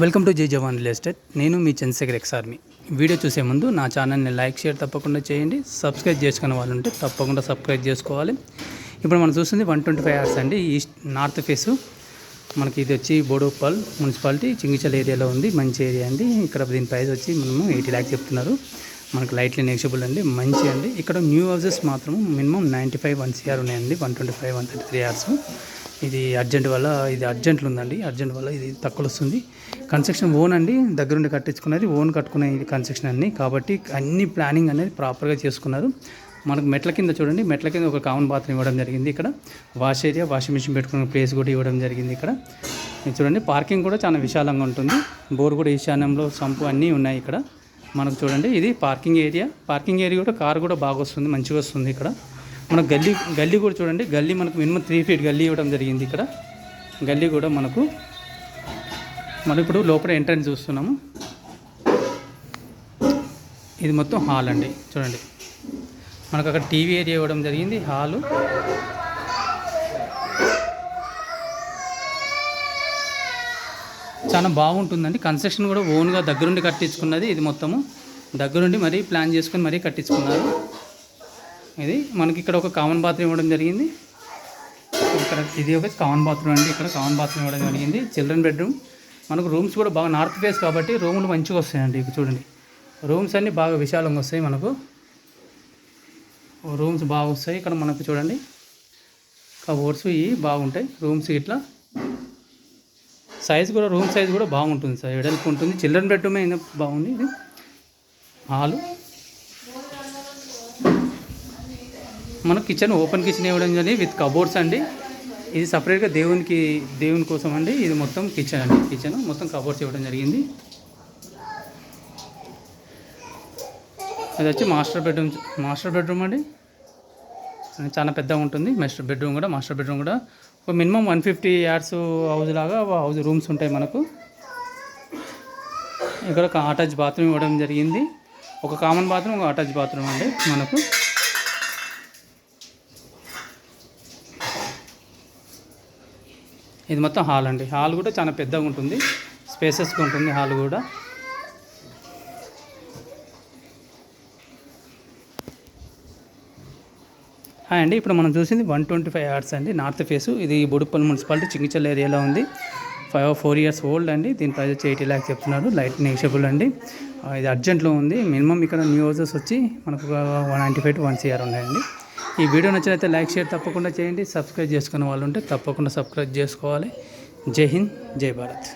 Welcome to జై జవాన్ real estate. నేను మీ Chandrasekhar ex army. Video చూసే ముందు నా ఛానల్ని లైక్ షేర్ తప్పకుండా చేయండి. సబ్స్క్రైబ్ చేసుకునే వాళ్ళు ఉంటే తప్పకుండా సబ్స్క్రైబ్ చేసుకోవాలి. ఇప్పుడు మనం చూస్తుంది 125 అవర్స్ అండి. ఈస్ట్ నార్త్ ఫేసు మనకి ఇది వచ్చి బోడుప్పల్ మున్సిపాలిటీ చింగిచల్ ఏరియాలో ఉంది. మంచి ఏరియా అండి. ఇక్కడ దీని ప్రైస్ వచ్చి మనము 80 lakhs చెప్తున్నారు. మనకు లైట్లీ నెగిషియబుల్ అండి. మంచి అండి. ఇక్కడ న్యూ హౌసెస్ మాత్రం మినిమం 95 1 CR ఉన్నాయండి. 125 133 hours. ఇది అర్జెంట్ వల్ల ఇది అర్జెంట్లు ఉందండి. అర్జెంట్ వల్ల ఇది తక్కువ వస్తుంది. కన్స్ట్రక్షన్ ఓన్ అండి, దగ్గరుండి కట్టించుకున్నది, ఓన్ కట్టుకునే ఇది కన్స్ట్రక్షన్ అన్ని కాబట్టి అన్ని ప్లానింగ్ అనేది ప్రాపర్గా చేసుకున్నారు. మనకు మెట్ల కింద చూడండి, మెట్ల కింద ఒక కామన్ బాత్రూమ్ ఇవ్వడం జరిగింది. ఇక్కడ వాష్ ఏరియా, వాషింగ్ మిషన్ పెట్టుకునే ప్లేస్ కూడా ఇవ్వడం జరిగింది. ఇక్కడ చూడండి, పార్కింగ్ కూడా చాలా విశాలంగా ఉంటుంది. బోర్ కూడా ఈశాన్యంలో సంపు అన్నీ ఉన్నాయి. ఇక్కడ మనకు చూడండి, ఇది పార్కింగ్ ఏరియా. పార్కింగ్ ఏరియా కూడా కార్ కూడా బాగా వస్తుంది, మంచిగా వస్తుంది. ఇక్కడ మన గల్లీ కూడా చూడండి, గల్లీ మనకు మినిమం 3 feet గల్లీ ఇవ్వడం జరిగింది. ఇక్కడ గల్లీ కూడా మనకు మనం ఇప్పుడు లోపల ఎంట్రన్స్ చూస్తున్నాము. ఇది మొత్తం హాల్ అండి. చూడండి, మనకు అక్కడ టీవీ ఏరియా ఇవ్వడం జరిగింది. హాలు చాలా బాగుంటుందండి. కన్స్ట్రక్షన్ కూడా ఓన్గా దగ్గరుండి కట్టించుకున్నది. ఇది మొత్తము దగ్గరుండి మరీ ప్లాన్ చేసుకొని మరీ కట్టించుకున్నారు. ఇది మనకి ఇక్కడ ఒక కామన్ బాత్రూమ్ ఇవ్వడం జరిగింది. ఇక్కడ ఇది ఒక కామన్ బాత్రూమ్ అండి. ఇక్కడ కామన్ బాత్రూమ్ ఇవ్వడం జరిగింది. Children bedroom. మనకు రూమ్స్ కూడా బాగా నార్త్ ఫేస్ కాబట్టి రూములు మంచిగా వస్తాయండి. ఇక్కడ చూడండి, రూమ్స్ అన్నీ బాగా విశాలంగా వస్తాయి. మనకు రూమ్స్ బాగా వస్తాయి. ఇక్కడ మనకు చూడండి, కబోర్డ్స్ ఇవి బాగుంటాయి. రూమ్స్ ఇట్లా సైజ్ కూడా, రూమ్ సైజ్ కూడా బాగుంటుంది సార్, వెడల్పు ఉంటుంది. చిల్డ్రన్ బెడ్రూమ్ అయినా బాగుంది. ఇది హాలు. మనకు కిచెన్ ఓపెన్ కిచెన్ ఇవ్వడం జరిగింది విత్ కబోర్డ్స్ అండి. ఇది సపరేట్గా దేవుని కోసం అండి. ఇది మొత్తం కిచెన్ అండి. కిచెన్ మొత్తం కబోర్డ్స్ ఇవ్వడం జరిగింది. అది వచ్చి మాస్టర్ బెడ్రూమ్ అండి. చాలా పెద్దగా ఉంటుంది. మాస్టర్ బెడ్రూమ్ కూడా ఒక మినిమం 150 yards హౌస్ లాగా హౌస్ రూమ్స్ ఉంటాయి మనకు. ఇక్కడ ఒక అటాచ్ బాత్రూమ్ ఇవ్వడం జరిగింది. ఒక కామన్ బాత్రూమ్, ఒక అటాచ్ బాత్రూమ్ అండి మనకు. ఇది మొత్తం హాల్ అండి. హాల్ కూడా చాలా పెద్దగా ఉంటుంది, స్పేసెస్గా ఉంటుంది హాల్ కూడా. హాయ్ అండి, ఇప్పుడు మనం చూసింది 125 hours అండి, నార్త్ ఫేసు. ఇది బోడుప్పల్ మున్సిపాలిటీ చింగిచల్ ఏరియాలో ఉంది. 4 years ఓల్డ్ అండి. దీని ప్రైస్ వచ్చి 80 lakhs చెప్తున్నారు. లైట్ నెగిషియబుల్ అండి. ఇది అర్జెంట్లో ఉంది. మినిమం ఇక్కడ న్యూ హౌసెస్ వచ్చి మనకు 195 to 1 CR ఉన్నాయండి. ఈ వీడియో నచ్చినైతే లైక్ షేర్ తప్పకుండా చేయండి. సబ్స్క్రైబ్ చేసుకునే వాళ్ళు ఉంటే తప్పకుండా సబ్స్క్రైబ్ చేసుకోవాలి. జై హింద్, జై భారత్.